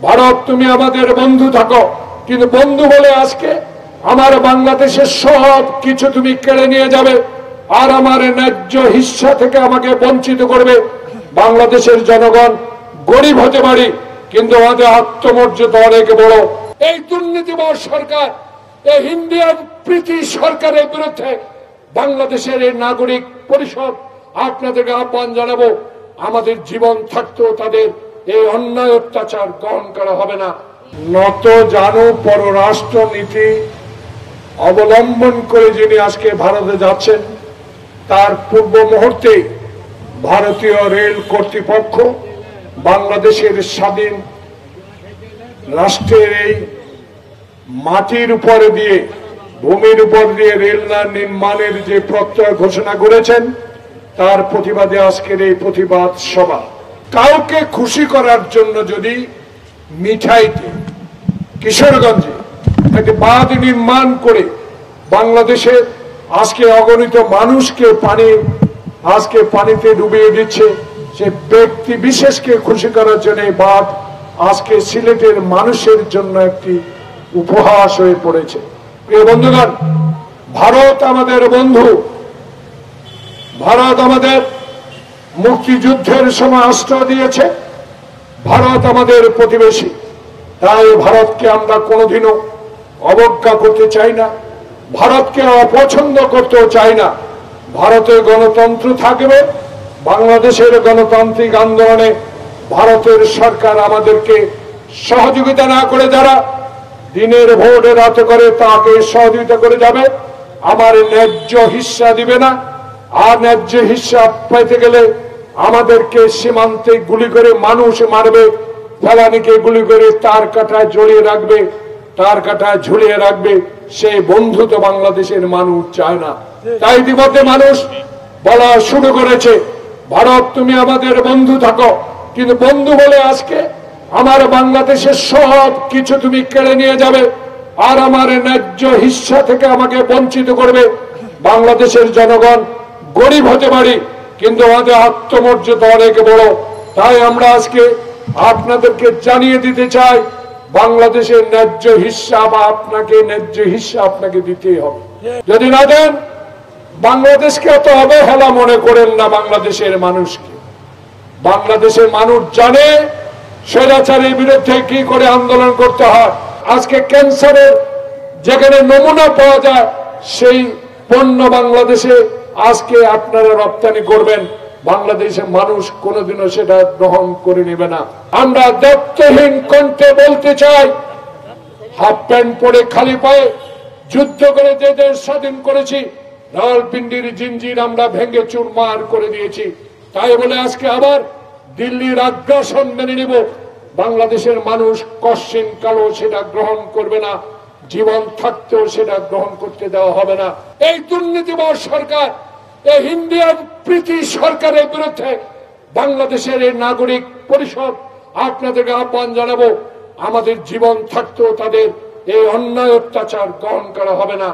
ভারত তুমি আমাদের বন্ধু থাকো, কিন্তু বন্ধু বলে আজকে আমার বাংলাদেশের সব কিছু তুমি কেড়ে নিয়ে যাবে আর আমার ন্যায্য হিস্সা থেকে আমাকে বঞ্চিত করবে। বাংলাদেশের জনগণ গরিব হতে পারি, কিন্তু আমাদের আত্মমর্যাদা অনেক বড়। এই দুর্নীতিবাজ সরকার, এই ইন্ডিয়ান প্রীতি সরকারের বিরুদ্ধে বাংলাদেশের এই নাগরিক পরিষদ আপনাদেরকে আহ্বান জানাবো, আমাদের জীবন থাকতেও তাদের এই অন্যায় অত্যাচার গ্রহণ করা হবে না। নত জানু পররাষ্ট্র নীতি অবলম্বন করে যিনি আজকে ভারতে যাচ্ছেন, তার পূর্ব মুহূর্তে ভারতীয় রেল কর্তৃপক্ষ বাংলাদেশের স্বাধীন রাষ্ট্রের এই মাটির উপরে দিয়ে, ভূমির উপর দিয়ে রেল নির্মাণের যে প্রত্যয় ঘোষণা করেছেন, তার প্রতিবাদে আজকের এই প্রতিবাদ সভা। কাউকে খুশি করার জন্য যদি মিঠাইতে কিশোরগঞ্জে একটি বাঁধ নির্মাণ করে বাংলাদেশের আজকে অগণিত মানুষকে পানিতে ডুবিয়ে দিচ্ছে, সে ব্যক্তি বিশেষকে খুশি করার জন্য এই বাঁধ আজকে সিলেটের মানুষের জন্য একটি উপহাস হয়ে পড়েছে। প্রিয় বন্ধুগণ, ভারত আমাদের বন্ধু, ভারত আমাদের মুক্তিযুদ্ধের সময় অস্ত্র দিয়েছে, ভারত আমাদের প্রতিবেশী। তাই ভারতকে আমরা কোনোদিনও অবজ্ঞা করতে চাই না, ভারতকে অপছন্দ করতেও চাই না। ভারতের গণতন্ত্র থাকবে, বাংলাদেশের গণতান্ত্রিক আন্দোলনে ভারতের সরকার আমাদেরকে সহযোগিতা না করে যারা দিনের ভোটে রাতে করে তাকে সহযোগিতা করে যাবে, আমার ন্যায্য হিস্সা দিবে না। আর ন্যায্য হিস্সা পেতে গেলে আমাদেরকে সীমান্তে গুলি করে মানুষ মারবে, ফেলানিকে গুলি করে তার কাঁটায় জড়িয়ে রাখবে, তার কাঁটায় ঝুলিয়ে রাখবে। সেই বন্ধু তো বাংলাদেশের মানুষ চায় না। তাই ইতিমধ্যে মানুষ বলা শুরু করেছে, ভারত তুমি আমাদের বন্ধু থাকো, কিন্তু বন্ধু বলে আজকে আমার বাংলাদেশের সব কিছু তুমি কেড়ে নিয়ে যাবে আর আমার ন্যায্য হিস্সা থেকে আমাকে বঞ্চিত করবে। বাংলাদেশের জনগণ গরিব হতে পারি, কিন্তু আমাদের আত্মমর্যাদা অনেক বড়। তাই আমরা আজকে আপনাদেরকে জানিয়ে দিতে চাই, বাংলাদেশের ন্যায্য হিস্সা বা ন্যায্য হিস্সা আপনাকে দিতেই হবে। যদি না দেন, বাংলাদেশকে এত অবহেলা মনে করেন না বাংলাদেশের মানুষকে। বাংলাদেশের মানুষ জানে স্বৈরাচারের বিরুদ্ধে কি করে আন্দোলন করতে হয়। আজকে ক্যান্সারের যেখানে নমুনা পাওয়া যায়, সেই পণ্য বাংলাদেশে আজকে আপনারা রপ্তানি করবেন, বাংলাদেশের মানুষ কোনোদিনও সেটা গ্রহণ করে নেবে না। আমরা দায়িত্বহীন কণ্ঠে বলতে চাই, হাফ প্যান্ট পরে খালি পায়ে যুদ্ধ করে যে দেশ স্বাধীন করেছি, রাওয়ালপিন্ডির জিঞ্জির আমরা ভেঙে চুরমার করে দিয়েছি। তাই বলে আজকে আবার দিল্লির আগ্রাসন মেনে নিব, বাংলাদেশের মানুষ কশ্চিন কালো সেটা গ্রহণ করবে না, জীবন থাকতেও সেটা গ্রহণ করতে দেওয়া হবে না। এই দুর্নীতিবাজ সরকার, এই ইন্ডিয়ান প্রীতি সরকারের বিরুদ্ধে বাংলাদেশের এই নাগরিক পরিষদ আপনাদেরকে আহ্বান জানাবো, আমাদের জীবন থাকতেও তাদের এই অন্যায় অত্যাচার গ্রহণ করা হবে না।